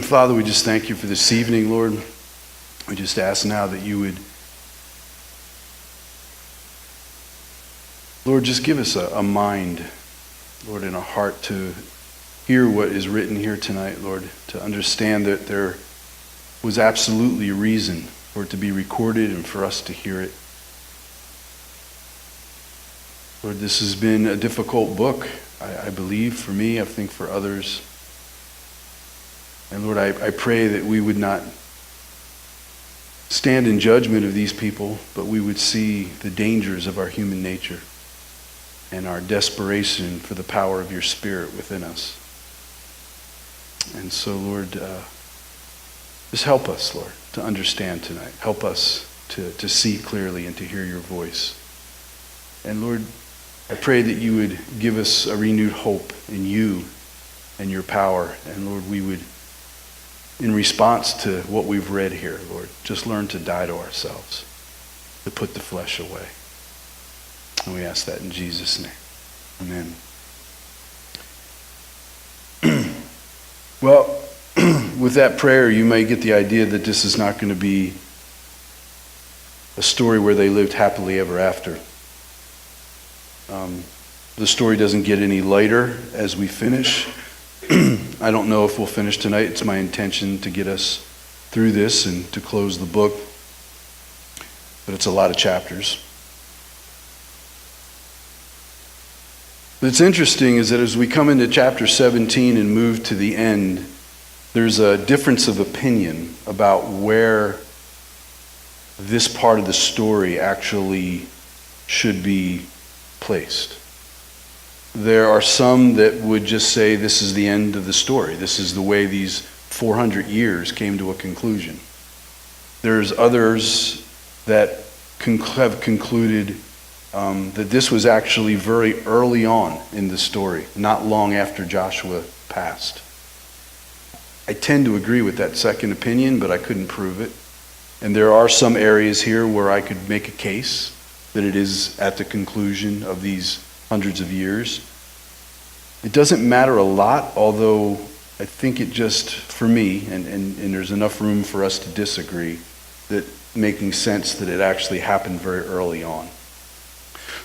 Father, we just thank you for this evening, Lord. We just ask now that you would, Lord, just give us a mind, Lord, and a heart to hear what is written here tonight, Lord, to understand that there was absolutely a reason for it to be recorded and for us to hear it. Lord, this has been a difficult book, I believe, for me, I think for others. And Lord, I pray that we would not stand in judgment of these people, but we would see the dangers of our human nature and our desperation for the power of your Spirit within us. And so, Lord, just help us, Lord, to understand tonight. Help us to see clearly and to hear your voice. And Lord, I pray that you would give us a renewed hope in you and your power. And Lord, we would, in response to what we've read here, Lord, just learn to die to ourselves, to put the flesh away. And we ask that in Jesus' name. Amen. Well, with that prayer, you may get the idea that this is not going to be a story where they lived happily ever after. The story doesn't get any lighter as we finish. I don't know if we'll finish tonight. It's my intention to get us through this and to close the book. But it's a lot of chapters. But it's interesting is that as we come into chapter 17 and move to the end, there's a difference of opinion about where this part of the story actually should be placed. There are some that would just say this is the end of the story. This is the way these 400 years came to a conclusion. There's others that have concluded that this was actually very early on in the story, not long after Joshua passed. I tend to agree with that second opinion, but I couldn't prove it. And there are some areas here where I could make a case that it is at the conclusion of these hundreds of years. It doesn't matter a lot, although I think it just, for me, and there's enough room for us to disagree, that making sense that it actually happened very early on.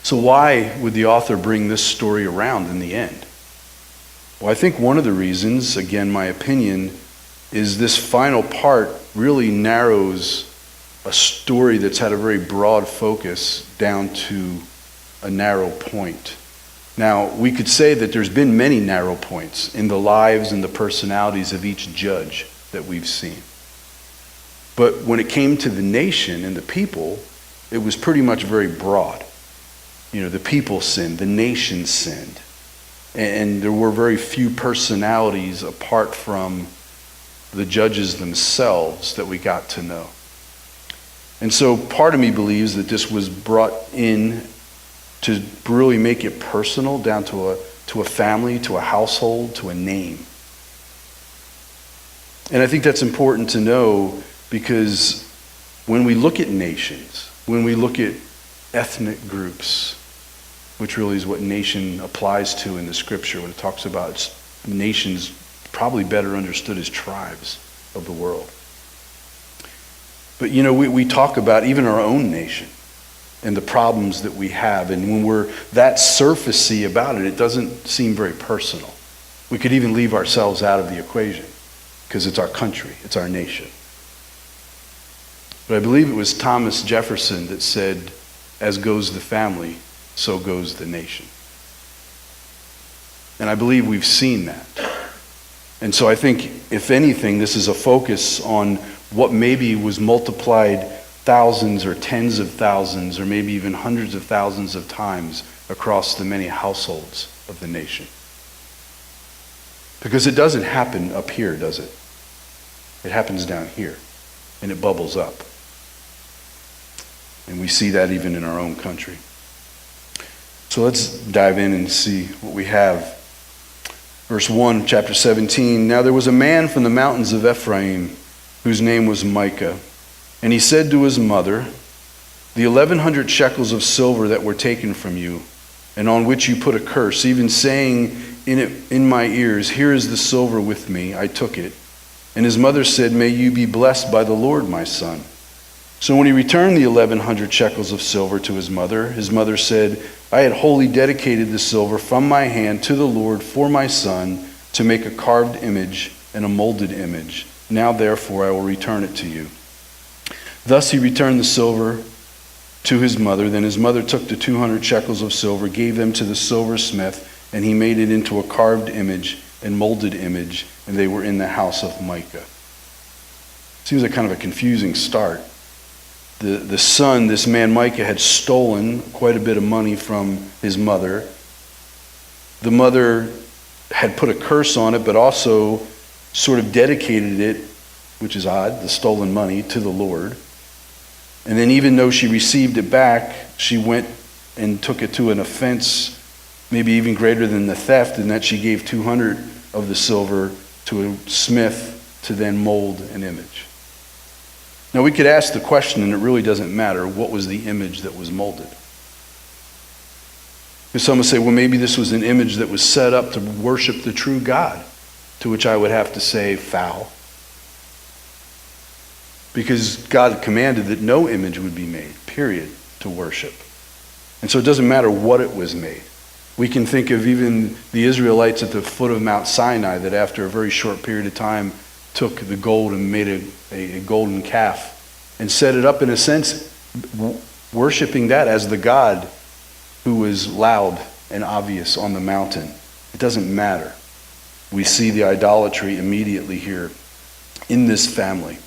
So why would the author bring this story around in the end? Well, I think one of the reasons, again, my opinion, is this final part really narrows a story that's had a very broad focus down to a narrow point. Now, we could say that there's been many narrow points in the lives and the personalities of each judge that we've seen. But when it came to the nation and the people, it was pretty much very broad. You know, the people sinned, the nation sinned. And there were very few personalities apart from the judges themselves that we got to know. And so part of me believes that this was brought in to really make it personal, down to a family, to a household, to a name. And I think that's important to know because when we look at nations, when we look at ethnic groups, which really is what nation applies to in the scripture when it talks about nations, probably better understood as tribes of the world. But you know, we talk about even our own nation and the problems that we have, and when we're that surfacey about it, it doesn't seem very personal. We could even leave ourselves out of the equation because it's our country, it's our nation. But I believe it was Thomas Jefferson that said, as goes the family, so goes the nation. And I believe we've seen that. And so I think, if anything, this is a focus on what maybe was multiplied thousands or tens of thousands or maybe even hundreds of thousands of times across the many households of the nation. Because it doesn't happen up here, does it? It happens down here, and it bubbles up. And we see that even in our own country. So let's dive in and see what we have. Verse 1, chapter 17. Now there was a man from the mountains of Ephraim whose name was Micah. And he said to his mother, the 1,100 shekels of silver that were taken from you, and on which you put a curse, even saying in my ears, here is the silver with me, I took it. And his mother said, "May you be blessed by the Lord, my son." So when he returned the 1,100 shekels of silver to his mother said, "I had wholly dedicated the silver from my hand to the Lord for my son to make a carved image and a molded image. Now therefore I will return it to you." Thus he returned the silver to his mother. Then his mother took the 200 shekels of silver, gave them to the silversmith, and he made it into a carved image and molded image, and they were in the house of Micah. Seems like kind of a confusing start. The son, this man Micah, had stolen quite a bit of money from his mother. The mother had put a curse on it, but also sort of dedicated it, which is odd, the stolen money, to the Lord. And then even though she received it back, she went and took it to an offense, maybe even greater than the theft, in that she gave 200 of the silver to a smith to then mold an image. Now we could ask the question, and it really doesn't matter, what was the image that was molded? Because some would say, well, maybe this was an image that was set up to worship the true God, to which I would have to say foul. Because God commanded that no image would be made, period, to worship. And so it doesn't matter what it was made. We can think of even the Israelites at the foot of Mount Sinai that after a very short period of time took the gold and made a golden calf and set it up, in a sense, worshiping that as the God who was loud and obvious on the mountain. It doesn't matter. We see the idolatry immediately here in this family.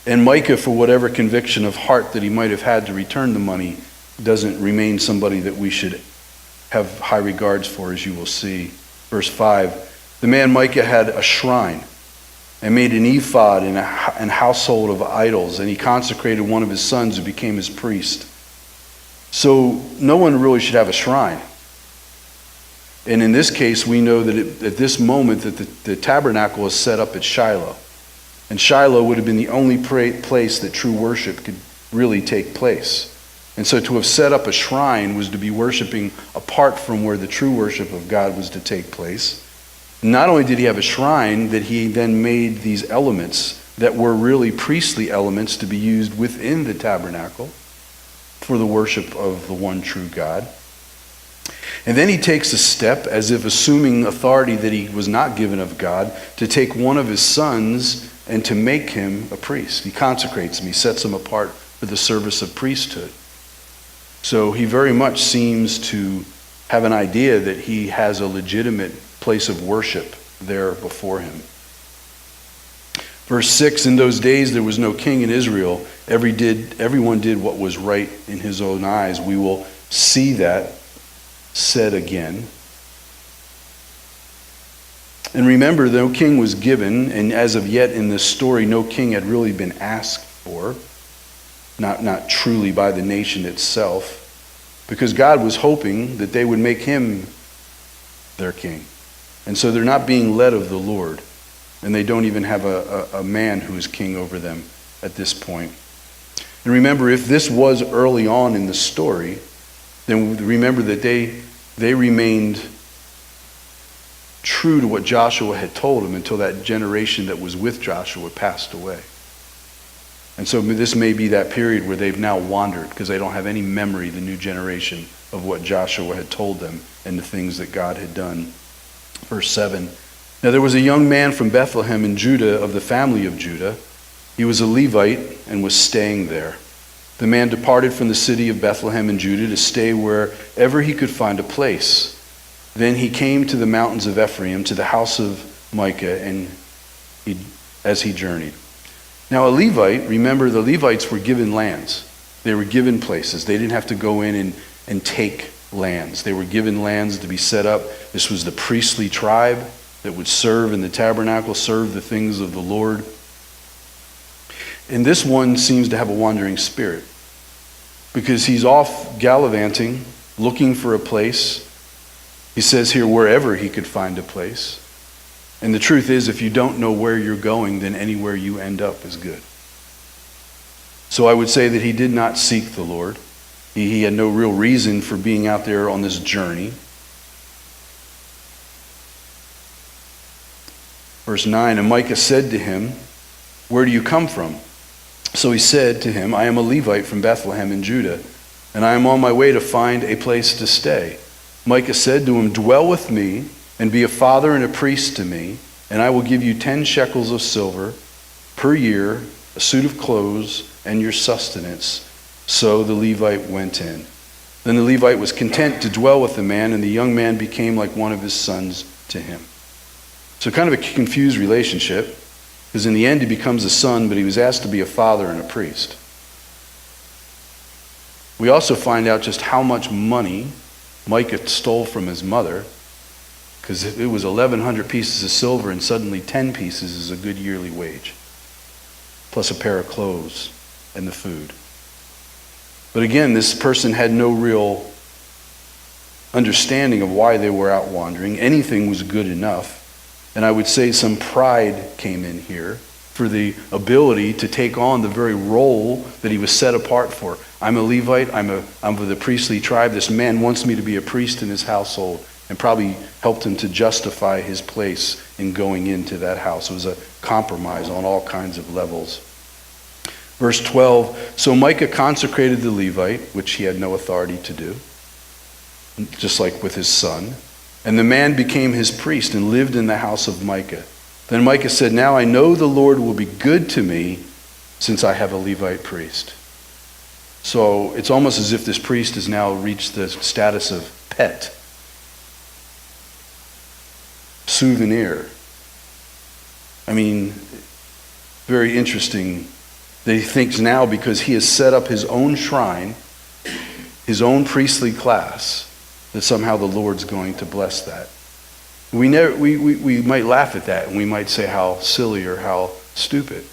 And Micah, for whatever conviction of heart that he might have had to return the money, doesn't remain somebody that we should have high regards for, as you will see. Verse 5, the man Micah had a shrine and made an ephod and household of idols, and he consecrated one of his sons who became his priest. So no one really should have a shrine. And in this case, we know that at this moment that the tabernacle is set up at Shiloh. And Shiloh would have been the only place that true worship could really take place. And so to have set up a shrine was to be worshiping apart from where the true worship of God was to take place. Not only did he have a shrine, that he then made these elements that were really priestly elements to be used within the tabernacle for the worship of the one true God. And then he takes a step, as if assuming authority that he was not given of God, to take one of his sons and to make him a priest. He consecrates him. He sets him apart for the service of priesthood. So he very much seems to have an idea that he has a legitimate place of worship there before him. Verse 6, in those days there was no king in Israel. Everyone did what was right in his own eyes. We will see that said again. And remember, no king was given, and as of yet in this story, no king had really been asked for, not truly by the nation itself, because God was hoping that they would make him their king. And so they're not being led of the Lord, and they don't even have a man who is king over them at this point. And remember, if this was early on in the story, then remember that they remained true to what Joshua had told them until that generation that was with Joshua passed away. And so this may be that period where they've now wandered because they don't have any memory, the new generation, of what Joshua had told them and the things that God had done. Verse 7, now there was a young man from Bethlehem in Judah, of the family of Judah. He was a Levite and was staying there. The man departed from the city of Bethlehem in Judah to stay wherever he could find a place. Then he came to the mountains of Ephraim, to the house of Micah, and as he journeyed. Now a Levite, remember the Levites were given lands. They were given places. They didn't have to go in and take lands. They were given lands to be set up. This was the priestly tribe that would serve in the tabernacle, serve the things of the Lord. And this one seems to have a wandering spirit because he's off gallivanting, looking for a place. He says here, wherever he could find a place. And the truth is, if you don't know where you're going, then anywhere you end up is good. So I would say that he did not seek the Lord. He had no real reason for being out there on this journey. Verse 9, and Micah said to him, where do you come from? So he said to him, I am a Levite from Bethlehem in Judah, and I am on my way to find a place to stay. Micah said to him, dwell with me, and be a father and a priest to me, and I will give you 10 shekels of silver per year, a suit of clothes, and your sustenance. So the Levite went in. Then the Levite was content to dwell with the man, and the young man became like one of his sons to him. So kind of a confused relationship, because in the end he becomes a son, but he was asked to be a father and a priest. We also find out just how much money Micah stole from his mother, because it was 1,100 pieces of silver, and suddenly 10 pieces is a good yearly wage, plus a pair of clothes and the food. But again, this person had no real understanding of why they were out wandering. Anything was good enough. And I would say some pride came in here for the ability to take on the very role that he was set apart for. I'm a Levite, I'm of the priestly tribe. This man wants me to be a priest in his household, and probably helped him to justify his place in going into that house. It was a compromise on all kinds of levels. Verse 12, so Micah consecrated the Levite, which he had no authority to do, just like with his son. And the man became his priest and lived in the house of Micah. Then Micah said, now I know the Lord will be good to me since I have a Levite priest. So it's almost as if this priest has now reached the status of pet, souvenir. I mean, very interesting that he thinks now, because he has set up his own shrine, his own priestly class, that somehow the Lord's going to bless that. We might laugh at that, and we might say how silly or how stupid.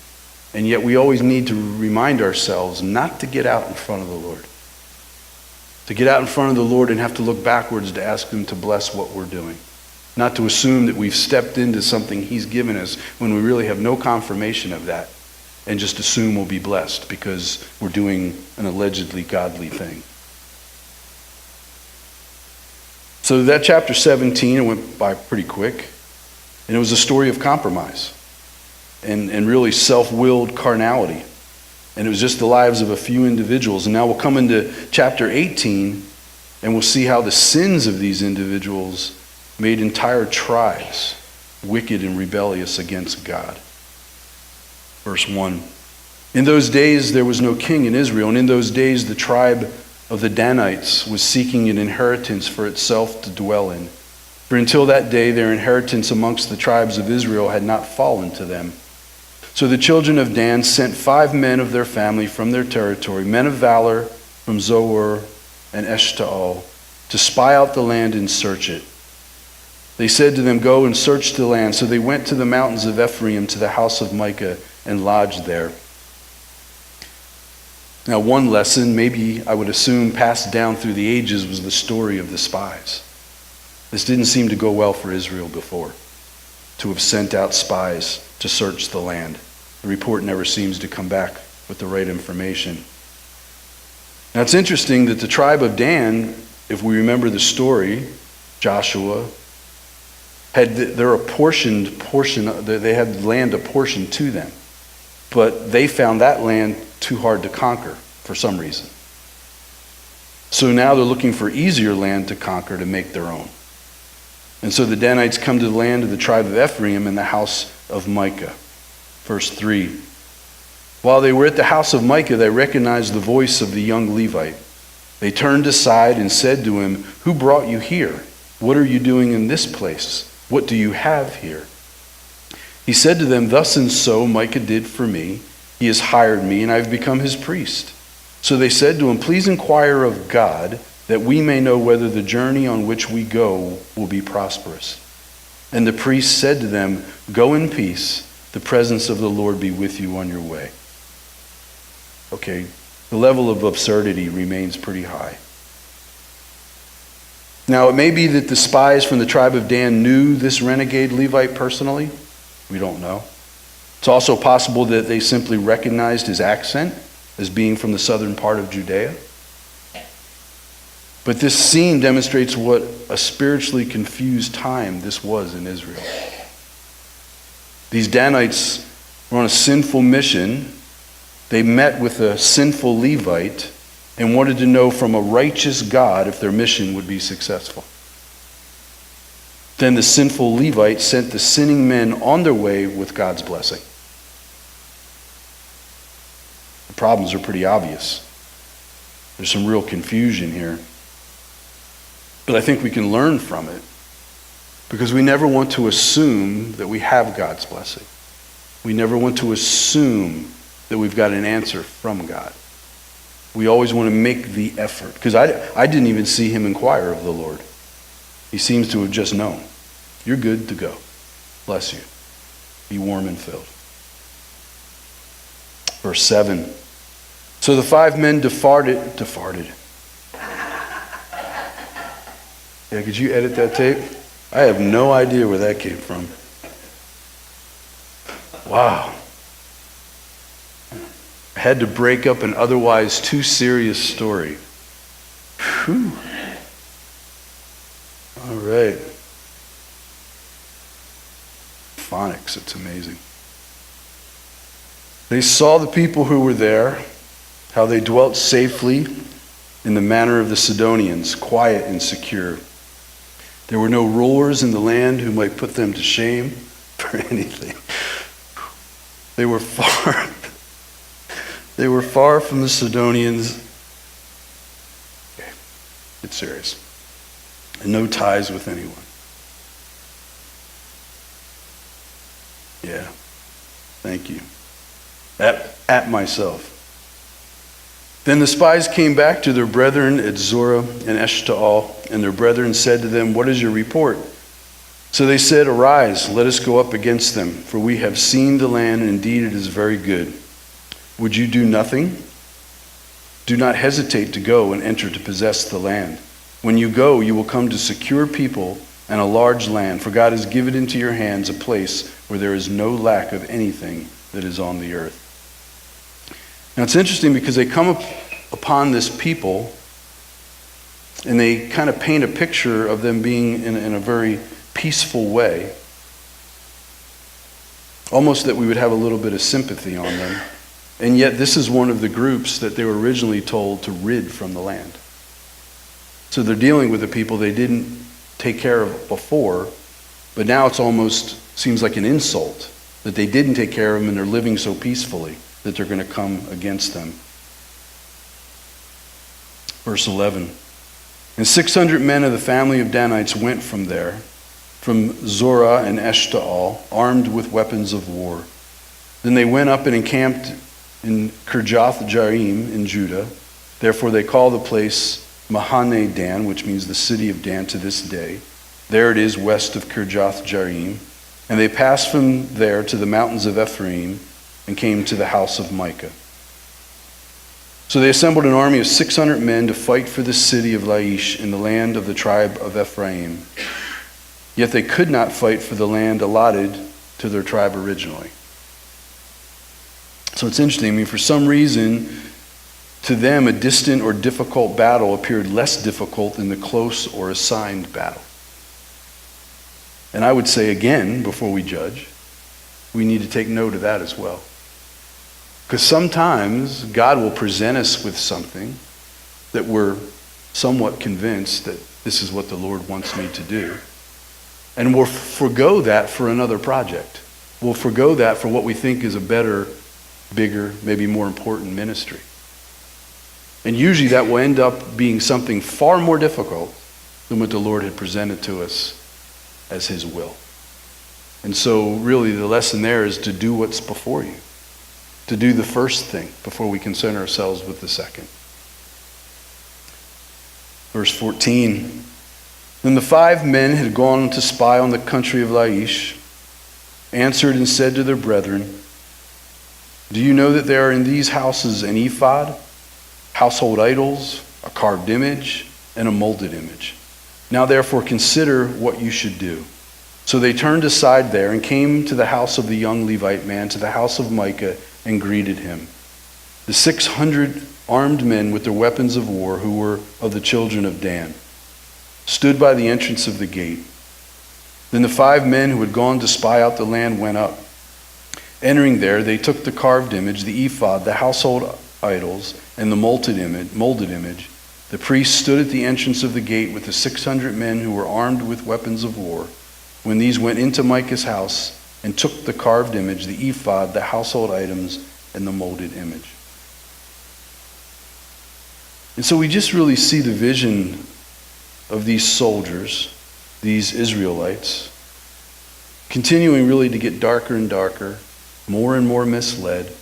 And yet we always need to remind ourselves not to get out in front of the Lord. To get out in front of the Lord and have to look backwards to ask him to bless what we're doing. Not to assume that we've stepped into something he's given us when we really have no confirmation of that, and just assume we'll be blessed because we're doing an allegedly godly thing. So that chapter 17, it went by pretty quick, and it was a story of compromise and really self-willed carnality. And it was just the lives of a few individuals. And now we'll come into chapter 18, and we'll see how the sins of these individuals made entire tribes wicked and rebellious against God. Verse 1, in those days there was no king in Israel, and in those days the tribe of the Danites was seeking an inheritance for itself to dwell in. For until that day their inheritance amongst the tribes of Israel had not fallen to them. So the children of Dan sent 5 men of their family from their territory, men of valor from Zoar and Eshtaol, to spy out the land and search it. They said to them, go and search the land. So they went to the mountains of Ephraim, to the house of Micah, and lodged there. Now, one lesson, maybe I would assume passed down through the ages, was the story of the spies. This didn't seem to go well for Israel before, to have sent out spies to search the land. The report never seems to come back with the right information. Now, it's interesting that the tribe of Dan, if we remember the story, Joshua, had their apportioned portion, they had land apportioned to them. But they found that land too hard to conquer for some reason. So now they're looking for easier land to conquer to make their own. And so the Danites come to the land of the tribe of Ephraim in the house of Micah. Verse 3. While they were at the house of Micah, they recognized the voice of the young Levite. They turned aside and said to him, who brought you here? What are you doing in this place? What do you have here? He said to them, thus and so Micah did for me. He has hired me, and I've become his priest. So they said to him, please inquire of God, that we may know whether the journey on which we go will be prosperous. And the priest said to them, go in peace. The presence of the Lord be with you on your way. Okay, the level of absurdity remains pretty high. Now, it may be that the spies from the tribe of Dan knew this renegade Levite personally. We don't know. It's also possible that they simply recognized his accent as being from the southern part of Judea. But this scene demonstrates what a spiritually confused time this was in Israel. These Danites were on a sinful mission. They met with a sinful Levite and wanted to know from a righteous God if their mission would be successful. Then the sinful Levite sent the sinning men on their way with God's blessing. The problems are pretty obvious. There's some real confusion here. But I think we can learn from it because we never want to assume that we have God's blessing. We never want to assume that we've got an answer from God. We always want to make the effort. Because I didn't even see him inquire of the Lord. He seems to have just known. You're good to go. Bless you. Be warm and filled. Verse 7. So the 5 men departed. Yeah, could you edit that tape? I have no idea where that came from. Wow. I had to break up an otherwise too serious story. Whew. All right. Phonics, it's amazing. They saw the people who were there, how they dwelt safely in the manner of the Sidonians, quiet and secure. There were no rulers in the land who might put them to shame for anything. They were far from the Sidonians. Okay, it's serious. And no ties with anyone. Yeah, thank you. At myself. Then the spies came back to their brethren at Zorah and Eshtaol, and their brethren said to them, "What is your report?" So they said, "Arise, let us go up against them, for we have seen the land, and indeed it is very good. Would you do nothing? Do not hesitate to go and enter to possess the land. When you go, you will come to secure people and a large land, for God has given into your hands a place where there is no lack of anything that is on the earth." Now it's interesting because they come upon this people and they kind of paint a picture of them being in a very peaceful way. Almost that we would have a little bit of sympathy on them. And yet this is one of the groups that they were originally told to rid from the land. So they're dealing with the people they didn't take care of before, but now it's almost seems like an insult that they didn't take care of them and they're living so peacefully that they're going to come against them. Verse 11. And 600 men of the family of Danites went from there, from Zorah and Eshtaol, armed with weapons of war. Then they went up and encamped in Kirjath-Jearim in Judah. Therefore they call the place Mahane Dan, which means the city of Dan to this day. There it is west of Kirjath-Jearim. And they passed from there to the mountains of Ephraim and came to the house of Micah. So they assembled an army of 600 men to fight for the city of Laish in the land of the tribe of Ephraim. Yet they could not fight for the land allotted to their tribe originally. So it's interesting. I mean, for some reason, to them, a distant or difficult battle appeared less difficult than the close or assigned battle. And I would say again, before we judge, we need to take note of that as well. Because sometimes God will present us with something that we're somewhat convinced that this is what the Lord wants me to do. And we'll forego that for another project. We'll forego that for what we think is a better, bigger, maybe more important ministry. And usually that will end up being something far more difficult than what the Lord had presented to us as his will. And so really the lesson there is to do what's before you. To do the first thing before we concern ourselves with the second. Verse 14. Then the 5 men had gone to spy on the country of Laish, answered and said to their brethren, "Do you know that there are in these houses an ephod, household idols, a carved image, and a molded image? Now therefore consider what you should do." So they turned aside there and came to the house of the young Levite man, to the house of Micah, and greeted him. The 600 armed men with their weapons of war, who were of the children of Dan, stood by the entrance of the gate. Then the 5 men who had gone to spy out the land went up, Entering there, they took the carved image, the ephod, the household idols, and the molded image. The priest stood at the entrance of the gate with the 600 men who were armed with weapons of war. When these went into Micah's house and took the carved image, the ephod, the household items, and the molded image. And so we just really see the vision of these soldiers, these Israelites, continuing really to get darker and darker, more and more misled,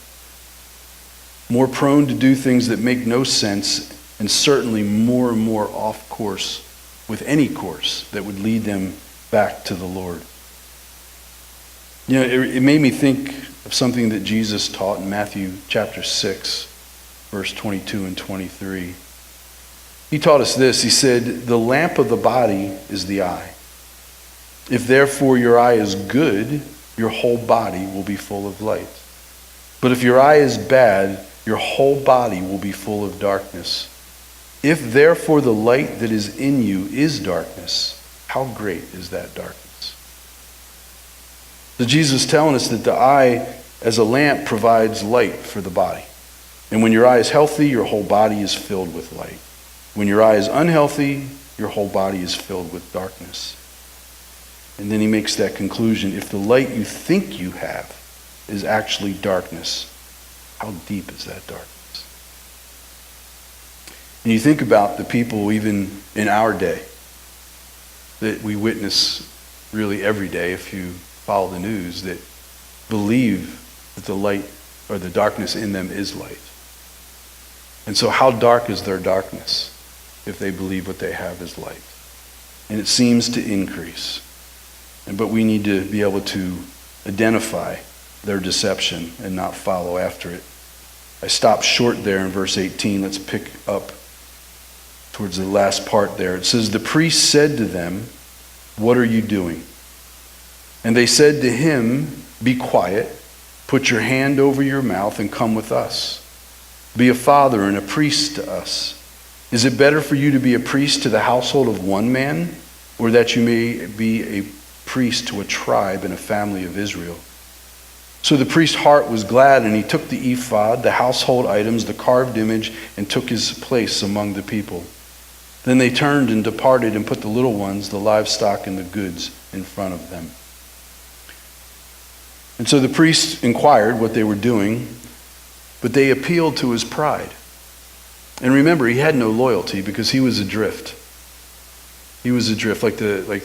more prone to do things that make no sense, and certainly more and more off course with any course that would lead them back to the Lord. You know, it made me think of something that Jesus taught in Matthew chapter 6, verse 22 and 23. He taught us this. He said, "The lamp of the body is the eye. If therefore your eye is good, your whole body will be full of light. But if your eye is bad, your whole body will be full of darkness. If therefore the light that is in you is darkness, how great is that darkness?" So Jesus is telling us that the eye as a lamp provides light for the body. And when your eye is healthy, your whole body is filled with light. When your eye is unhealthy, your whole body is filled with darkness. And then he makes that conclusion. If the light you think you have is actually darkness, how deep is that darkness? And you think about the people even in our day that we witness really every day, if you follow the news, that believe that the light or the darkness in them is light. And so how dark is their darkness if they believe what they have is light? And it seems to increase. But we need to be able to identify their deception and not follow after it. I stopped short there in verse 18. Let's pick up towards the last part there. It says, "The priest said to them, 'What are you doing?' And they said to him, 'Be quiet, put your hand over your mouth and come with us. Be a father and a priest to us. Is it better for you to be a priest to the household of one man, or that you may be a priest to a tribe and a family of Israel?' So the priest's heart was glad, and he took the ephod, the household items, the carved image, and took his place among the people. Then they turned and departed and put the little ones, the livestock, and the goods in front of them." And so the priest inquired what they were doing, but they appealed to his pride. And remember, he had no loyalty because he was adrift. He was adrift, like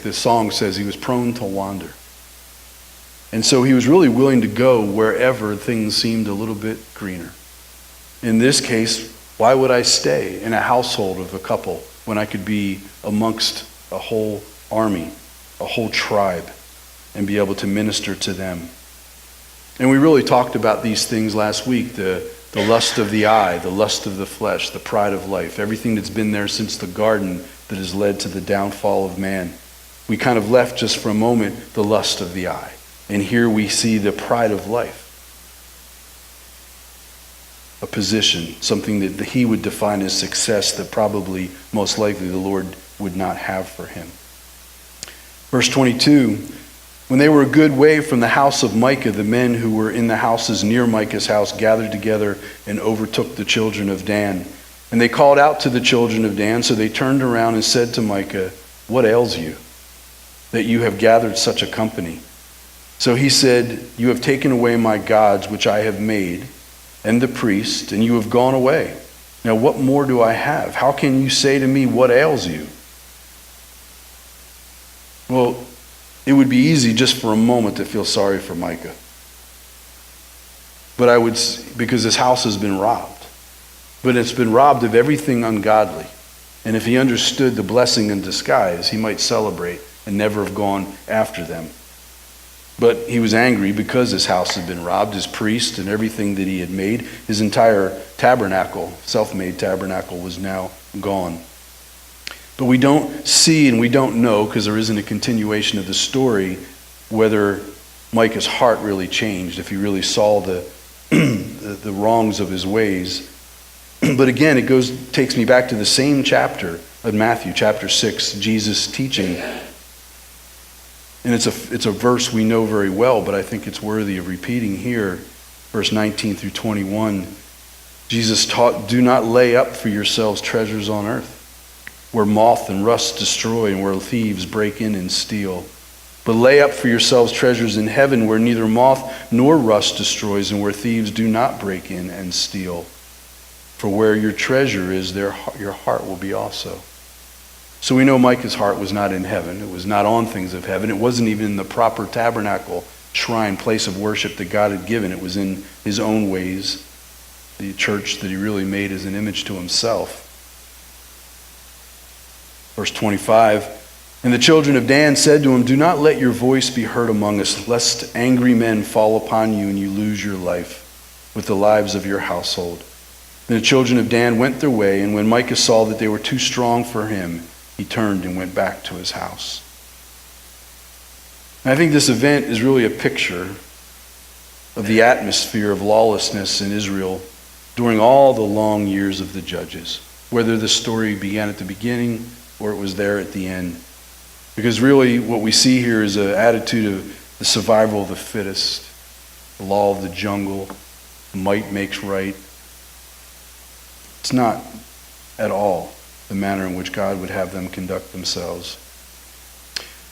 the song says, he was prone to wander. And so he was really willing to go wherever things seemed a little bit greener. In this case, why would I stay in a household of a couple when I could be amongst a whole army, a whole tribe, and be able to minister to them? And we really talked about these things last week, the lust of the eye, the lust of the flesh, the pride of life, everything that's been there since the garden that has led to the downfall of man. We kind of left just for a moment the lust of the eye. And here we see the pride of life. A position, something that he would define as success that probably, most likely, the Lord would not have for him. Verse 22, "When they were a good way from the house of Micah, the men who were in the houses near Micah's house gathered together and overtook the children of Dan. And they called out to the children of Dan, so they turned around and said to Micah, 'What ails you, that you have gathered such a company?' So he said, 'You have taken away my gods, which I have made, and the priest, and you have gone away. Now what more do I have? How can you say to me, what ails you?'" Well, it would be easy just for a moment to feel sorry for Micah. But because his house has been robbed. But it's been robbed of everything ungodly. And if he understood the blessing in disguise, he might celebrate and never have gone after them. But he was angry because his house had been robbed, his priest and everything that he had made. His entire tabernacle, self-made tabernacle, was now gone. But we don't see and we don't know, because there isn't a continuation of the story, whether Micah's heart really changed, if he really saw the wrongs of his ways. But again, it takes me back to the same chapter of Matthew, chapter 6, Jesus teaching And it's a verse we know very well, but I think it's worthy of repeating here. Verse 19 through 21, Jesus taught, "Do not lay up for yourselves treasures on earth, where moth and rust destroy and where thieves break in and steal. But lay up for yourselves treasures in heaven, where neither moth nor rust destroys and where thieves do not break in and steal. For where your treasure is, there your heart will be also." So we know Micah's heart was not in heaven. It was not on things of heaven. It wasn't even in the proper tabernacle, shrine, place of worship that God had given. It was in his own ways, the church that he really made as an image to himself. Verse 25, "And the children of Dan said to him, 'Do not let your voice be heard among us, lest angry men fall upon you and you lose your life with the lives of your household.' And the children of Dan went their way, and when Micah saw that they were too strong for him, he turned and went back to his house." And I think this event is really a picture of the atmosphere of lawlessness in Israel during all the long years of the judges, whether the story began at the beginning or it was there at the end. Because really what we see here is an attitude of the survival of the fittest, the law of the jungle, might makes right. It's not at all the manner in which God would have them conduct themselves.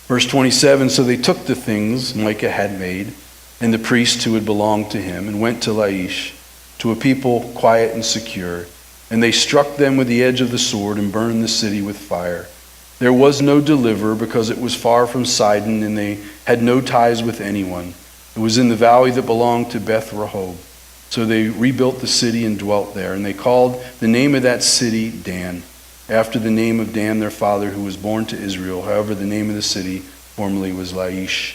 Verse 27, "So they took the things Micah had made, and the priests who had belonged to him, and went to Laish, to a people quiet and secure. And they struck them with the edge of the sword and burned the city with fire. There was no deliverer, because it was far from Sidon, and they had no ties with anyone. It was in the valley that belonged to Beth Rehob. So they rebuilt the city and dwelt there. And they called the name of that city Dan, after the name of Dan their father, who was born to Israel. However, the name of the city formerly was Laish."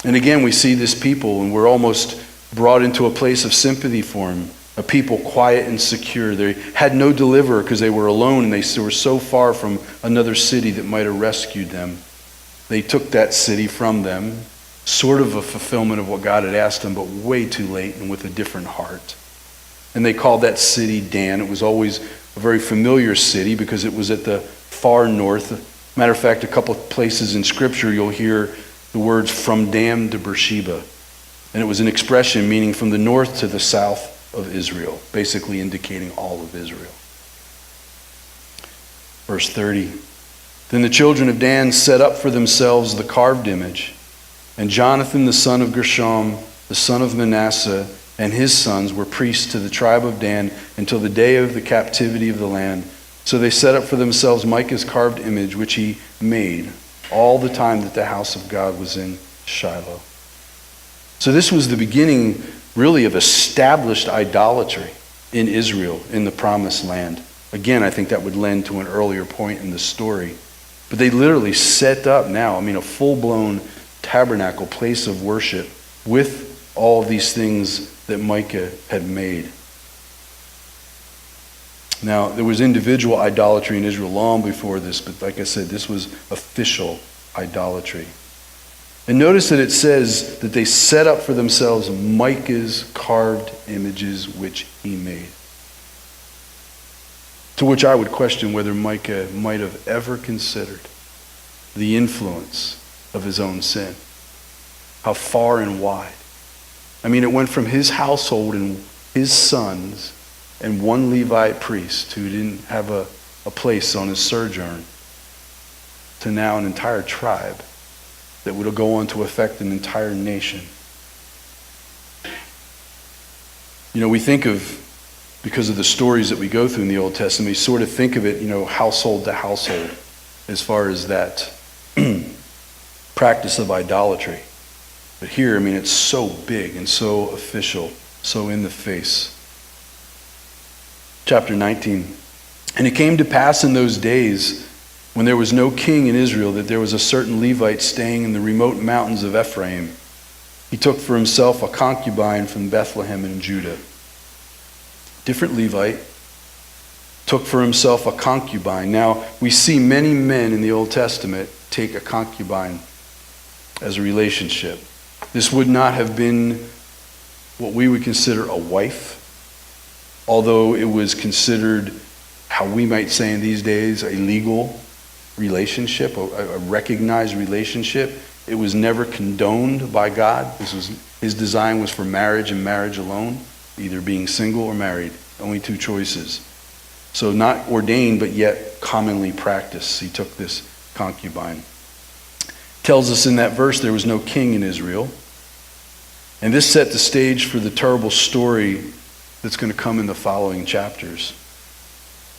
And again, we see this people, and we're almost brought into a place of sympathy for him. A people quiet and secure. They had no deliverer because they were alone, and they were so far from another city that might have rescued them. They took that city from them, sort of a fulfillment of what God had asked them, but way too late and with a different heart. And they called that city Dan. It was always a very familiar city because it was at the far north. Matter of fact, a couple of places in Scripture you'll hear the words "from Dan to Beersheba." And it was an expression meaning from the north to the south of Israel, basically indicating all of Israel. Verse 30, "Then the children of Dan set up for themselves the carved image, and Jonathan the son of Gershom, the son of Manasseh, and his sons were priests to the tribe of Dan until the day of the captivity of the land. So they set up for themselves Micah's carved image, which he made all the time that the house of God was in Shiloh." So this was the beginning, really, of established idolatry in Israel, in the promised land. Again, I think that would lend to an earlier point in the story. But they literally set up now, a full-blown tabernacle, place of worship, with all of these things that Micah had made. Now, there was individual idolatry in Israel long before this, but like I said, this was official idolatry. And notice that it says that they set up for themselves Micah's carved images which he made. To which I would question whether Micah might have ever considered the influence of his own sin. How far and wide. It went from his household and his sons and one Levite priest who didn't have a place on his sojourn, to now an entire tribe that would go on to affect an entire nation. We think of, because of the stories that we go through in the Old Testament, we sort of think of it, household to household, as far as that practice of idolatry. But here, it's so big and so official, so in the face. Chapter 19. "And it came to pass in those days, when there was no king in Israel, that there was a certain Levite staying in the remote mountains of Ephraim. He took for himself a concubine from Bethlehem in Judah." Different Levite took for himself a concubine. Now, we see many men in the Old Testament take a concubine as a relationship. This would not have been what we would consider a wife, although it was considered, how we might say in these days, illegal relationship, a recognized relationship. It was never condoned by God. His design was for marriage and marriage alone, either being single or married. Only two choices. So not ordained, but yet commonly practiced. He took this concubine. Tells us in that verse there was no king in Israel. And this set the stage for the terrible story that's going to come in the following chapters.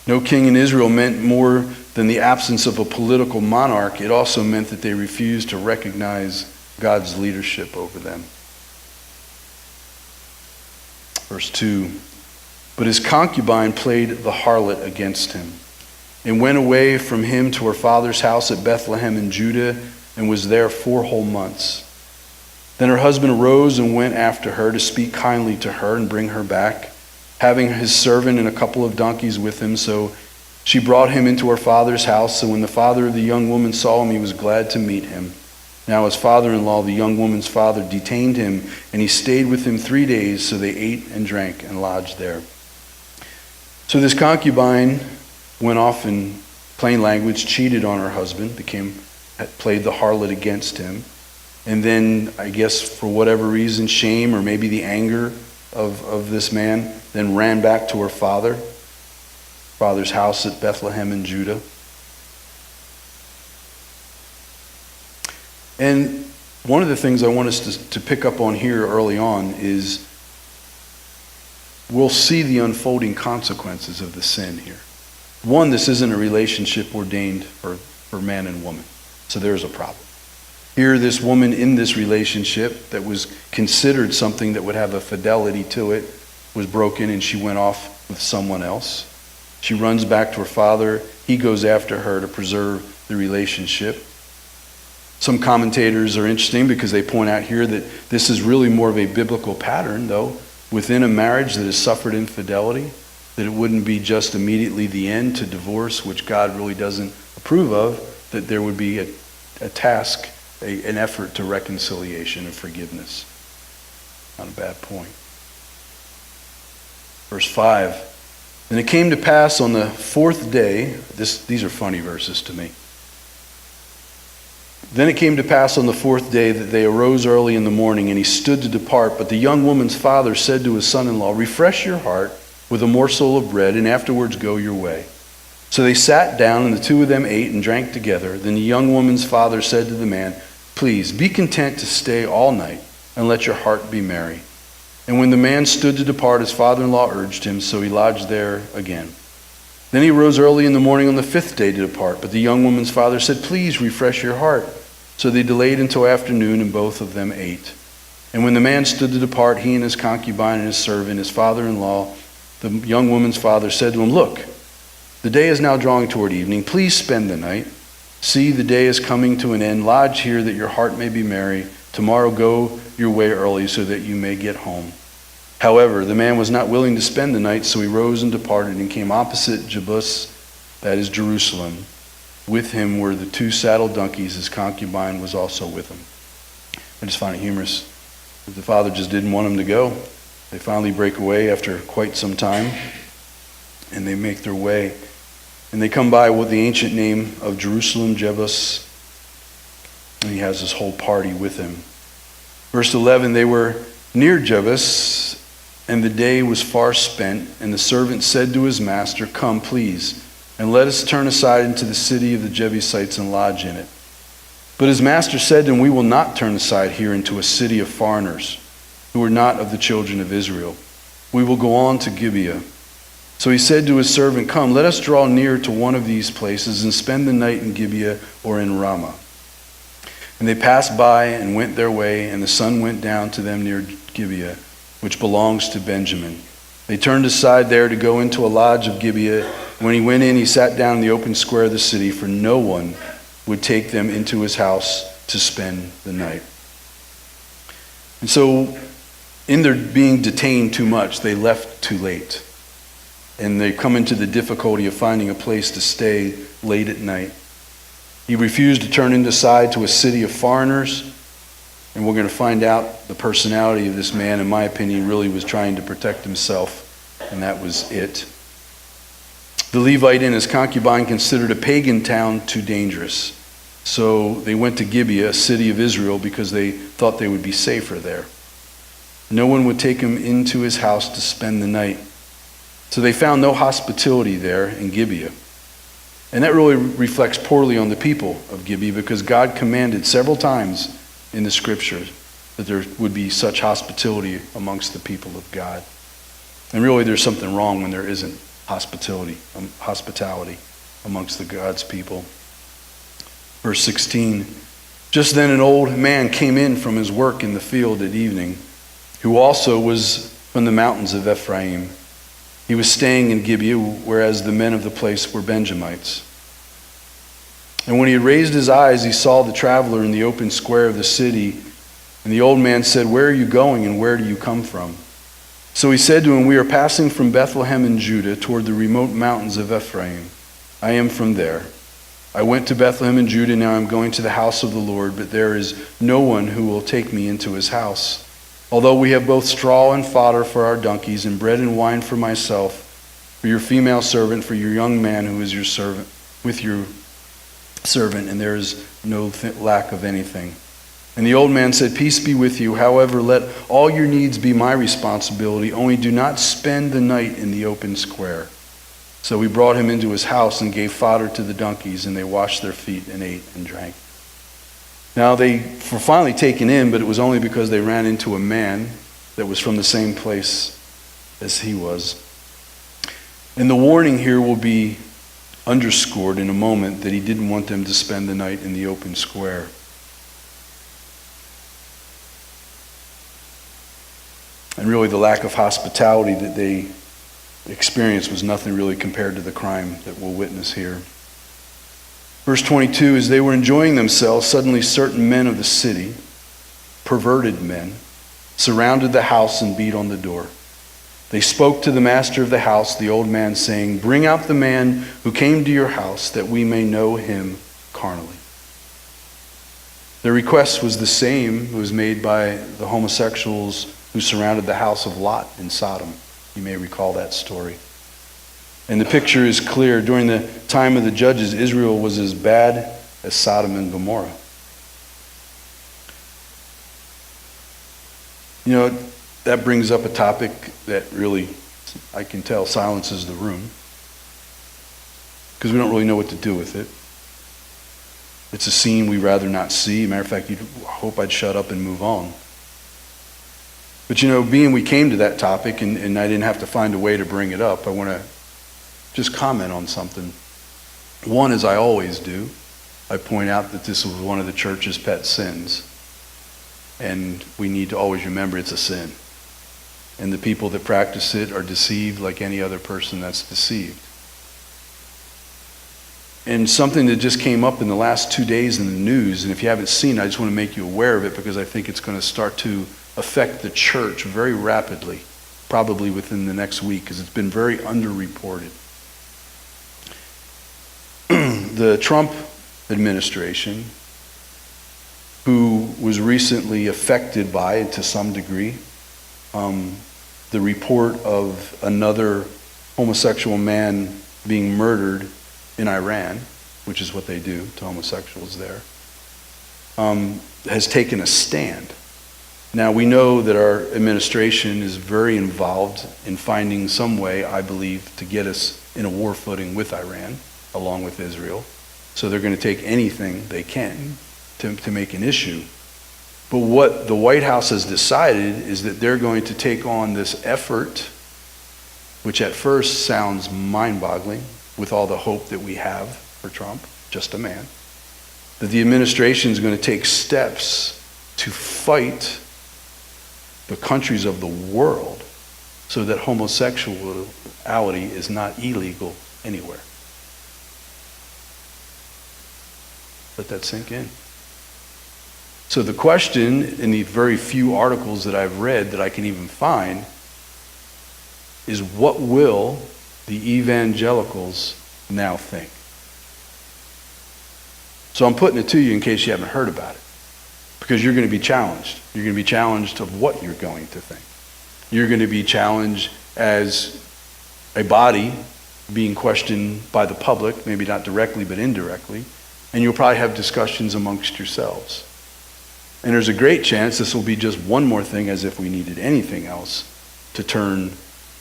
No king in Israel meant more than the absence of a political monarch. It also meant that they refused to recognize God's leadership over them. Verse 2, but his concubine played the harlot against him and went away from him to her father's house at Bethlehem in Judah and was there 4 whole months. Then her husband arose and went after her to speak kindly to her and bring her back, having his servant and a couple of donkeys with him. So she brought him into her father's house, and when the father of the young woman saw him, he was glad to meet him. Now his father-in-law, the young woman's father, detained him, and he stayed with him 3 days, so they ate and drank and lodged there. So this concubine went off, in plain language, cheated on her husband, played the harlot against him, and then, I guess for whatever reason, shame or maybe the anger of this man, then ran back to her father's house at Bethlehem in Judah. And one of the things I want us to pick up on here early on is we'll see the unfolding consequences of the sin here. One, this isn't a relationship ordained for man and woman, so there's a problem. Here, this woman in this relationship that was considered something that would have a fidelity to it was broken, and she went off with someone else. She runs back to her father. He goes after her to preserve the relationship. Some commentators are interesting because they point out here that this is really more of a biblical pattern, though, within a marriage that has suffered infidelity, that it wouldn't be just immediately the end to divorce, which God really doesn't approve of, that there would be a task, an effort to reconciliation and forgiveness. Not a bad point. Verse 5, and it came to pass on the 4th day, these are funny verses to me. Then it came to pass on the 4th day that they arose early in the morning, and he stood to depart. But the young woman's father said to his son-in-law, refresh your heart with a morsel of bread, and afterwards go your way. So they sat down, and the two of them ate and drank together. Then the young woman's father said to the man, please be content to stay all night, and let your heart be merry. And when the man stood to depart, his father-in-law urged him, so he lodged there again. Then he rose early in the morning on the 5th day to depart. But the young woman's father said, please refresh your heart. So they delayed until afternoon, and both of them ate. And when the man stood to depart, he and his concubine and his servant, his father-in-law, the young woman's father, said to him, look, the day is now drawing toward evening. Please spend the night. See, the day is coming to an end. Lodge here that your heart may be merry. Tomorrow go your way early so that you may get home. However, the man was not willing to spend the night, so he rose and departed and came opposite Jebus, that is Jerusalem. With him were the 2 saddled donkeys. His concubine was also with him. I just find it humorous that the father just didn't want him to go. They finally break away after quite some time, and they make their way. And they come by what the ancient name of Jerusalem, Jebus, and he has his whole party with him. Verse 11, they were near Jebus, and the day was far spent, and the servant said to his master, come, please, and let us turn aside into the city of the Jebusites and lodge in it. But his master said to him, we will not turn aside here into a city of foreigners, who are not of the children of Israel. We will go on to Gibeah. So he said to his servant, come, let us draw near to one of these places and spend the night in Gibeah or in Ramah. And they passed by and went their way, and the sun went down to them near Gibeah, which belongs to Benjamin. They turned aside there to go into a lodge of Gibeah. When he went in, he sat down in the open square of the city, for no one would take them into his house to spend the night. And so, in their being detained too much, they left too late. And they come into the difficulty of finding a place to stay late at night. He refused to turn aside to a city of foreigners. And we're going to find out the personality of this man, in my opinion, really was trying to protect himself. And that was it. The Levite and his concubine considered a pagan town too dangerous. So they went to Gibeah, a city of Israel, because they thought they would be safer there. No one would take him into his house to spend the night. So they found no hospitality there in Gibeah. And that really reflects poorly on the people of Gibeah, because God commanded several times in the scriptures that there would be such hospitality amongst the people of God. And really there's something wrong when there isn't hospitality amongst the God's people. Verse 16, just then an old man came in from his work in the field at evening, who also was from the mountains of Ephraim. He was staying in Gibeah, whereas the men of the place were Benjamites. And when he had raised his eyes, he saw the traveler in the open square of the city. And the old man said, "Where are you going, and where do you come from?" So he said to him, "We are passing from Bethlehem in Judah toward the remote mountains of Ephraim. I am from there. I went to Bethlehem in Judah, now I am going to the house of the Lord, but there is no one who will take me into his house. Although we have both straw and fodder for our donkeys, and bread and wine for myself, for your female servant, for your young man who is your servant, with your servant, and there is no lack of anything." And the old man said, "Peace be with you. However, let all your needs be my responsibility. Only do not spend the night in the open square." So we brought him into his house and gave fodder to the donkeys, and they washed their feet and ate and drank. Now they were finally taken in, but it was only because they ran into a man that was from the same place as he was. And the warning here will be underscored in a moment, that he didn't want them to spend the night in the open square. And really the lack of hospitality that they experienced was nothing really compared to the crime that we'll witness here. Verse 22, as they were enjoying themselves, suddenly certain men of the city, perverted men, surrounded the house and beat on the door. They spoke to the master of the house, the old man, saying, "Bring out the man who came to your house, that we may know him carnally." Their request was the same that was made by the homosexuals who surrounded the house of Lot in Sodom. You may recall that story. And the picture is clear. During the time of the judges, Israel was as bad as Sodom and Gomorrah. You know, that brings up a topic that really, I can tell, silences the room, because we don't really know what to do with it. It's a scene we'd rather not see. Matter of fact, you'd hope I'd shut up and move on. But you know, being we came to that topic and I didn't have to find a way to bring it up, I want to just comment on something. One, as I always do, I point out that this was one of the church's pet sins. And we need to always remember it's a sin. And the people that practice it are deceived like any other person that's deceived. And something that just came up in the last 2 days in the news, and if you haven't seen it, I just want to make you aware of it, because I think it's going to start to affect the church very rapidly, probably within the next week, because it's been very underreported. The Trump administration, who was recently affected by, to some degree, the report of another homosexual man being murdered in Iran, which is what they do to homosexuals there, has taken a stand. Now, we know that our administration is very involved in finding some way, I believe, to get us in a war footing with Iran, along with Israel. So they're going to take anything they can to make an issue. But what the White House has decided is that they're going to take on this effort, which at first sounds mind-boggling, with all the hope that we have for Trump, just a man, that the administration is going to take steps to fight the countries of the world so that homosexuality is not illegal anywhere. Let that sink in. So the question in the very few articles that I've read that I can even find is, what will the evangelicals now think? So I'm putting it to you in case you haven't heard about it, because you're going to be challenged. You're going to be challenged of what you're going to think. You're going to be challenged as a body being questioned by the public, maybe not directly but indirectly, and you'll probably have discussions amongst yourselves. And there's a great chance this will be just one more thing, as if we needed anything else, to turn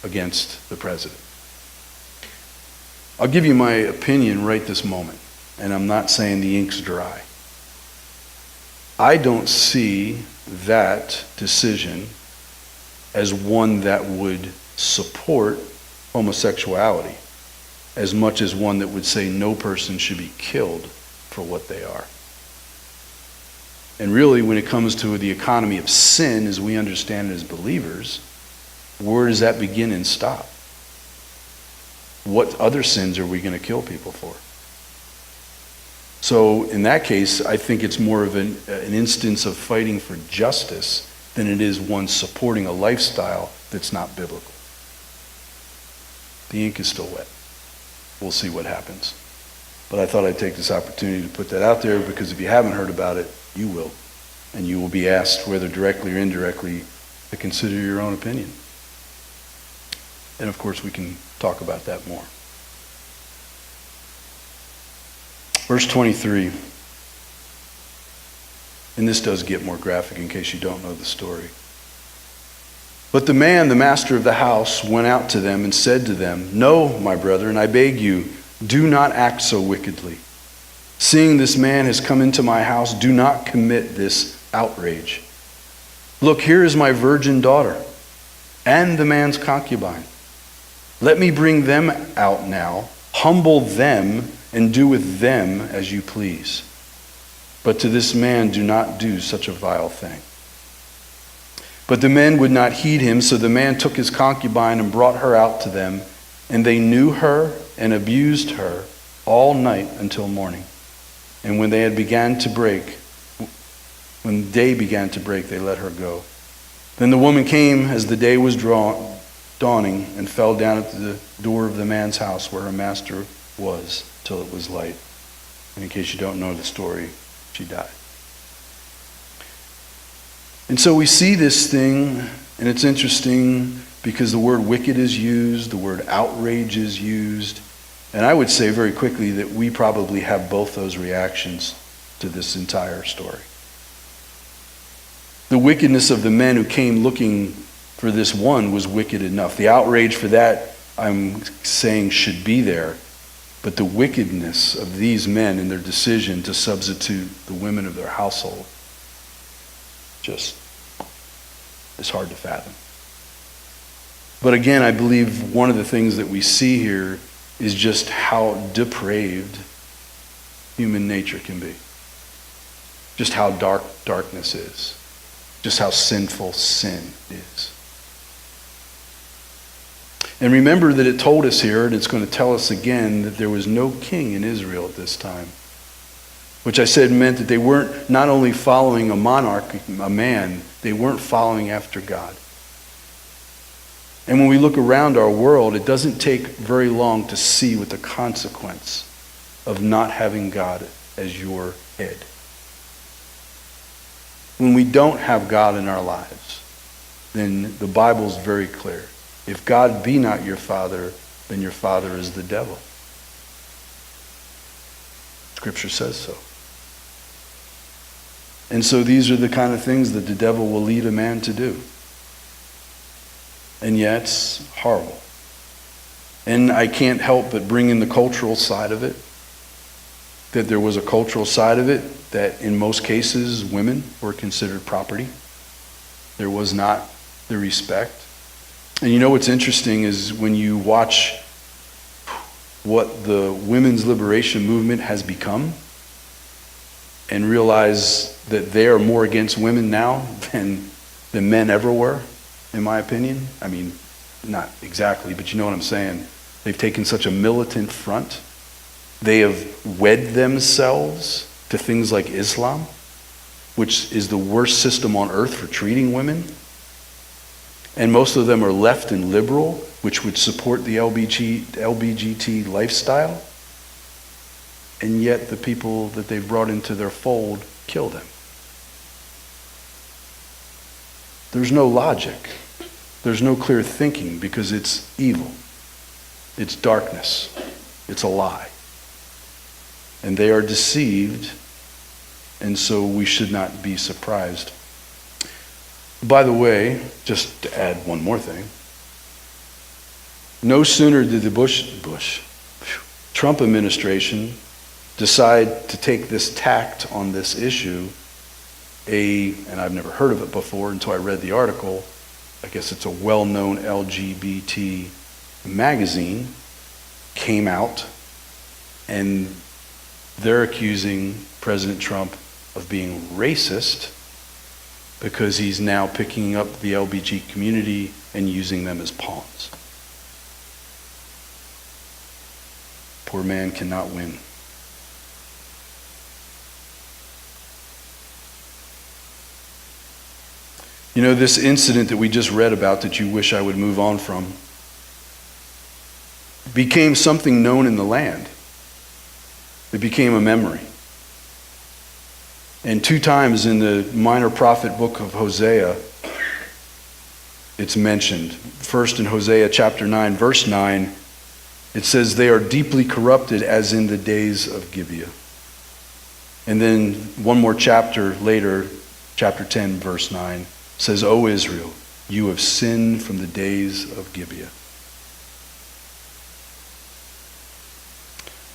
against the president. I'll give you my opinion right this moment, and I'm not saying the ink's dry. I don't see that decision as one that would support homosexuality as much as one that would say no person should be killed for what they are. And really, when it comes to the economy of sin, as we understand it as believers, where does that begin and stop? What other sins are we going to kill people for? So in that case, I think it's more of an instance of fighting for justice than it is one supporting a lifestyle that's not biblical. The ink is still wet. We'll see what happens. But I thought I'd take this opportunity to put that out there, because if you haven't heard about it, you will. And you will be asked, whether directly or indirectly, to consider your own opinion. And of course, we can talk about that more. Verse 23. And this does get more graphic in case you don't know the story. But the man, the master of the house, went out to them and said to them, "No, my brethren, I beg you, do not act so wickedly. Seeing this man has come into my house, do not commit this outrage. Look, here is my virgin daughter and the man's concubine. Let me bring them out now, humble them, and do with them as you please. But to this man do not do such a vile thing." But the men would not heed him, so the man took his concubine and brought her out to them, and they knew her and abused her all night until morning. And when day began to break, they let her go. Then the woman came as the day was dawning, and fell down at the door of the man's house where her master was till it was light. And in case you don't know the story, she died. And so we see this thing, and it's interesting because the word wicked is used, the word outrage is used, and I would say very quickly that we probably have both those reactions to this entire story. The wickedness of the men who came looking for this one was wicked enough. The outrage for that, I'm saying, should be there. But the wickedness of these men and their decision to substitute the women of their household just is hard to fathom. But again, I believe one of the things that we see here is just how depraved human nature can be. Just how dark darkness is. Just how sinful sin is. And remember that it told us here, and it's going to tell us again, that there was no king in Israel at this time. Which I said meant that they weren't not only following a monarch, a man, they weren't following after God. And when we look around our world, it doesn't take very long to see what the consequence of not having God as your head. When we don't have God in our lives, then the Bible's very clear. If God be not your father, then your father is the devil. Scripture says so. And so these are the kind of things that the devil will lead a man to do. And yet it's horrible. And I can't help but bring in the cultural side of it. That there was a cultural side of it that in most cases women were considered property. There was not the respect. And you know what's interesting is when you watch what the women's liberation movement has become and realize that they are more against women now than men ever were, in my opinion. I mean, not exactly, but you know what I'm saying. They've taken such a militant front. They have wed themselves to things like Islam, which is the worst system on earth for treating women. And most of them are left and liberal, which would support the LGBT lifestyle. And yet the people that they've brought into their fold kill them. There's no logic. There's no clear thinking because it's evil. It's darkness. It's a lie. And they are deceived, and so we should not be surprised. By the way, just to add one more thing, no sooner did the Trump administration decide to take this tact on this issue, and I've never heard of it before until I read the article, I guess it's a well-known LGBT magazine, came out, and they're accusing President Trump of being racist because he's now picking up the LBG community and using them as pawns. Poor man cannot win. You know, this incident that we just read about that you wish I would move on from became something known in the land. It became a memory. And 2 times in the minor prophet book of Hosea, it's mentioned. First in Hosea chapter 9, verse 9, it says, they are deeply corrupted as in the days of Gibeah. And then one more chapter later, chapter 10, verse 9, says, O Israel, you have sinned from the days of Gibeah.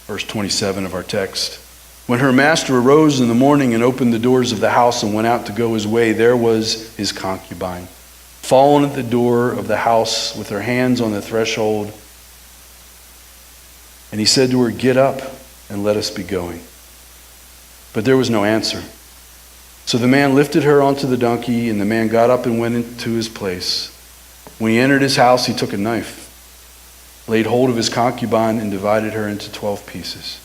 Verse 27 of our text. When her master arose in the morning and opened the doors of the house and went out to go his way, there was his concubine, fallen at the door of the house with her hands on the threshold. And he said to her, get up and let us be going. But there was no answer. So the man lifted her onto the donkey, and the man got up and went into his place. When he entered his house, he took a knife, laid hold of his concubine, and divided her into 12 pieces,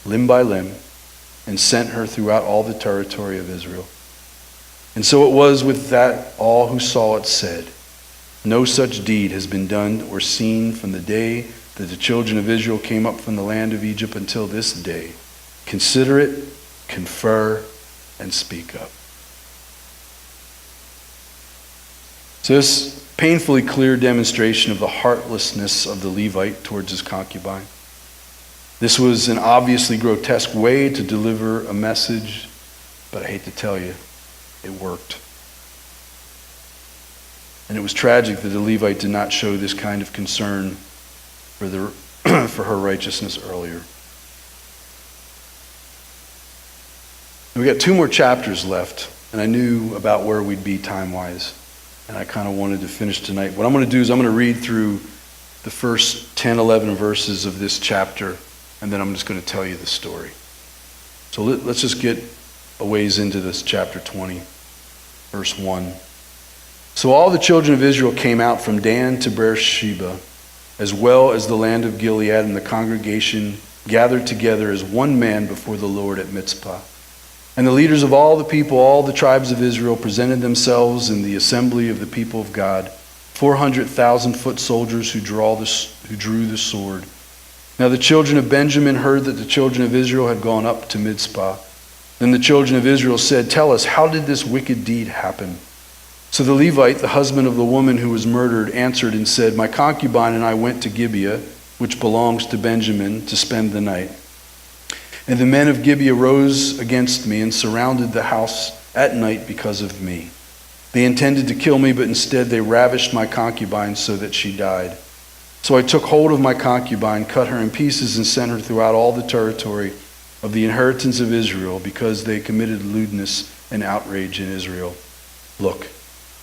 limb by limb, and sent her throughout all the territory of Israel. And so it was with that all who saw it said, no such deed has been done or seen from the day that the children of Israel came up from the land of Egypt until this day. Consider it, confer, and speak up. So this painfully clear demonstration of the heartlessness of the Levite towards his concubine. This was an obviously grotesque way to deliver a message, but I hate to tell you, it worked. And it was tragic that the Levite did not show this kind of concern for her righteousness earlier. We got 2 more chapters left, and I knew about where we'd be time-wise, and I kind of wanted to finish tonight. What I'm going to do is I'm going to read through the first 10, 11 verses of this chapter, and then I'm just going to tell you the story. So let's just get a ways into this chapter 20, verse 1. So all the children of Israel came out from Dan to Beersheba, as well as the land of Gilead, and the congregation gathered together as one man before the Lord at Mizpah. And the leaders of all the people, all the tribes of Israel, presented themselves in the assembly of the people of God, 400,000 foot soldiers who drew the sword. Now the children of Benjamin heard that the children of Israel had gone up to Mizpah. Then the children of Israel said, tell us, how did this wicked deed happen? So the Levite, the husband of the woman who was murdered, answered and said, my concubine and I went to Gibeah, which belongs to Benjamin, to spend the night. And the men of Gibeah rose against me and surrounded the house at night because of me. They intended to kill me, but instead they ravished my concubine so that she died. So I took hold of my concubine, cut her in pieces, and sent her throughout all the territory of the inheritance of Israel, because they committed lewdness and outrage in Israel. Look,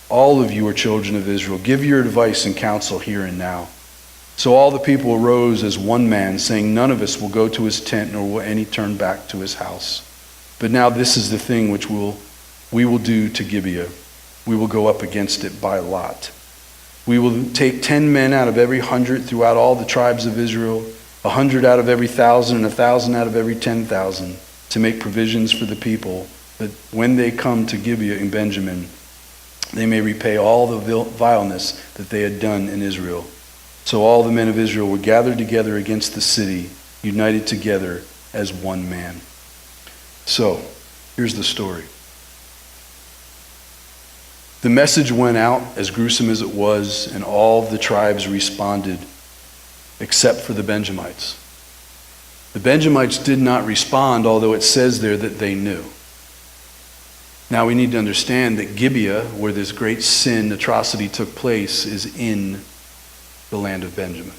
all of you are children of Israel. Give your advice and counsel here and now. So all the people arose as one man, saying, none of us will go to his tent, nor will any turn back to his house. But now this is the thing which we will do to Gibeah. We will go up against it by lot. We will take 10 men out of every 100 throughout all the tribes of Israel, 100 out of every 1,000, and 1,000 out of every 10,000, to make provisions for the people, that when they come to Gibeah in Benjamin, they may repay all the vileness that they had done in Israel. So all the men of Israel were gathered together against the city, united together as one man. So, here's the story. The message went out, as gruesome as it was, and all the tribes responded except for the Benjamites. The Benjamites did not respond, although it says there that they knew. Now we need to understand that Gibeah, where this great sin, atrocity took place, is in the land of Benjamin.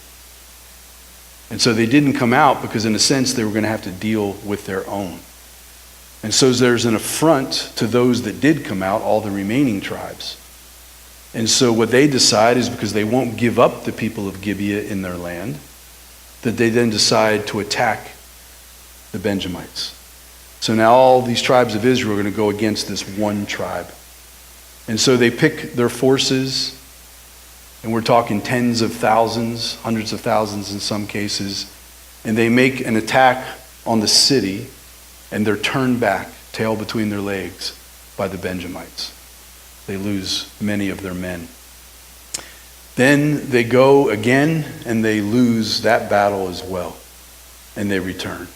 And so they didn't come out because in a sense they were going to have to deal with their own. And so there's an affront to those that did come out, all the remaining tribes. And so what they decide is because they won't give up the people of Gibeah in their land, that they then decide to attack the Benjamites. So now all these tribes of Israel are going to go against this one tribe. And so they pick their forces, and we're talking tens of thousands, hundreds of thousands in some cases, and they make an attack on the city, and they're turned back, tail between their legs, by the Benjamites. They lose many of their men. Then they go again, and they lose that battle as well, and they return.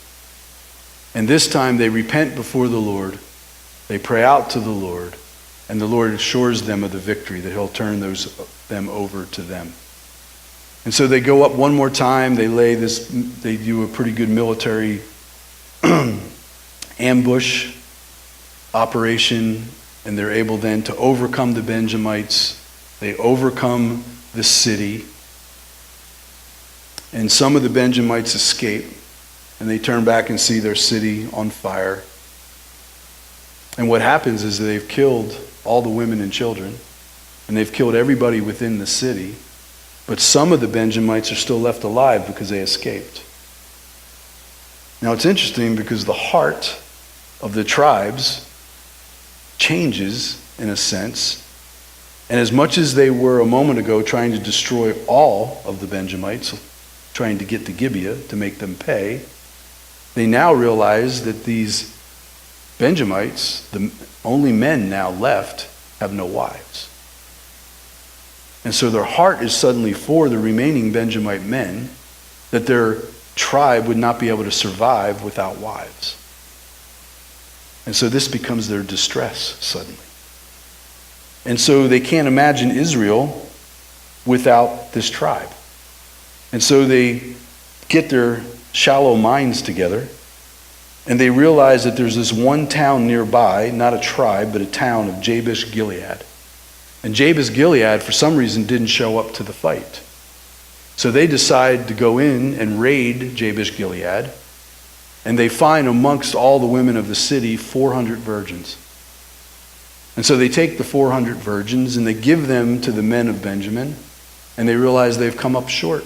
And this time they repent before the Lord, they pray out to the Lord, and the Lord assures them of the victory, that he'll turn them over to them. And so they go up one more time, they do a pretty good military ambush operation, and they're able then to overcome the Benjamites. They overcome the city, and some of the Benjamites escape, and they turn back and see their city on fire. And what happens is they've killed all the women and children, and they've killed everybody within the city, but some of the Benjamites are still left alive because they escaped. Now it's interesting because the heart of the tribes changes in a sense, and as much as they were a moment ago trying to destroy all of the Benjamites, trying to get to Gibeah to make them pay, they now realize that these Benjamites, the only men now left, have no wives. And so their heart is suddenly for the remaining Benjamite men, that their tribe would not be able to survive without wives. And so this becomes their distress suddenly. And so they can't imagine Israel without this tribe. And so they get their shallow minds together, and they realize that there's this one town nearby, not a tribe, but a town of Jabesh-Gilead. And Jabesh-Gilead, for some reason, didn't show up to the fight. So they decide to go in and raid Jabesh-Gilead, and they find amongst all the women of the city 400 virgins. And so they take the 400 virgins and they give them to the men of Benjamin, and they realize they've come up short.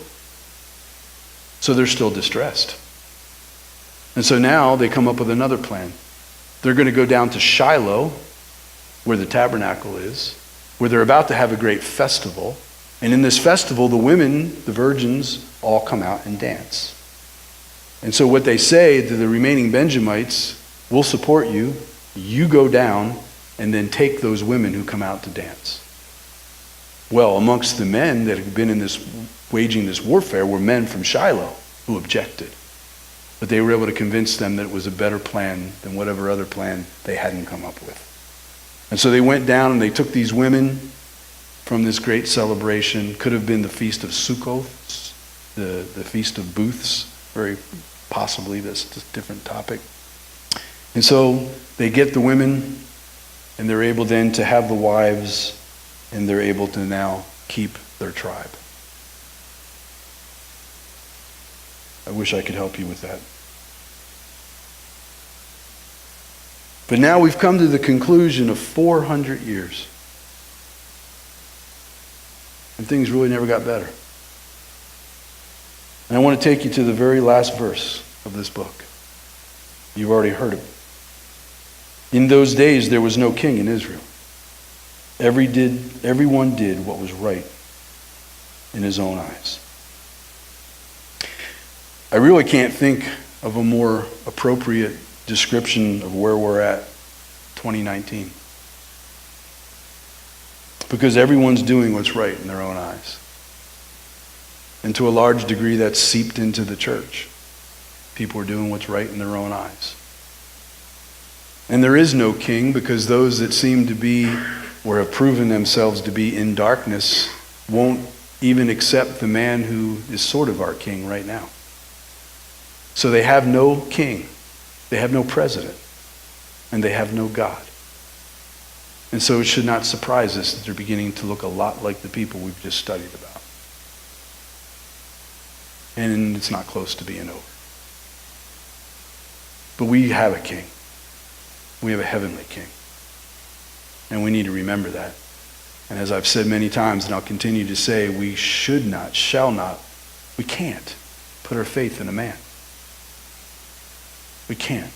So they're still distressed. And so now they come up with another plan. They're going to go down to Shiloh, where the tabernacle is, where they're about to have a great festival. And in this festival, the women, the virgins, all come out and dance. And so what they say to the remaining Benjamites, we'll support you, you go down, and then take those women who come out to dance. Well, amongst the men that had been in this, waging this warfare, were men from Shiloh who objected. But they were able to convince them that it was a better plan than whatever other plan they hadn't come up with. And so they went down and they took these women from this great celebration. Could have been the Feast of Sukkot, the Feast of Booths, very possibly. That's a different topic. And so they get the women, and they're able then to have the wives, and they're able to now keep their tribe. I wish I could help you with that. But now we've come to the conclusion of 400 years. And things really never got better. And I want to take you to the very last verse of this book. You've already heard it. In those days there was no king in Israel. Everyone did what was right in his own eyes. I really can't think of a more appropriate description of where we're at 2019. Because everyone's doing what's right in their own eyes. And to a large degree that's seeped into the church. People are doing what's right in their own eyes. And there is no king, because those that seem to be or have proven themselves to be in darkness won't even accept the man who is sort of our king right now. So they have no king, they have no president, and they have no God. And so it should not surprise us that they're beginning to look a lot like the people we've just studied about. And it's not close to being over. But we have a king. We have a heavenly king. And we need to remember that. And as I've said many times, and I'll continue to say, we should not, shall not, we can't put our faith in a man. We can't.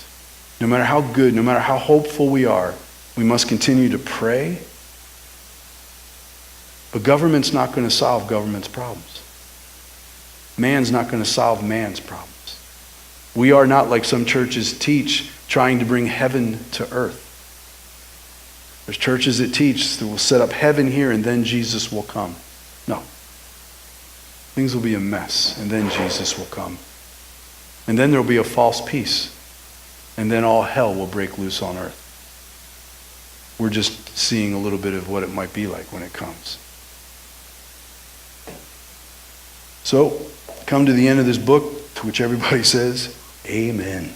No matter how good, no matter how hopeful we are, we must continue to pray. But government's not going to solve government's problems. Man's not going to solve man's problems. We are not, like some churches teach, trying to bring heaven to earth. There's churches that teach that will set up heaven here and then Jesus will come. No. Things will be a mess and then Jesus will come. And then there will be a false peace. And then all hell will break loose on earth. We're just seeing a little bit of what it might be like when it comes. So, come to the end of this book, to which everybody says, Amen.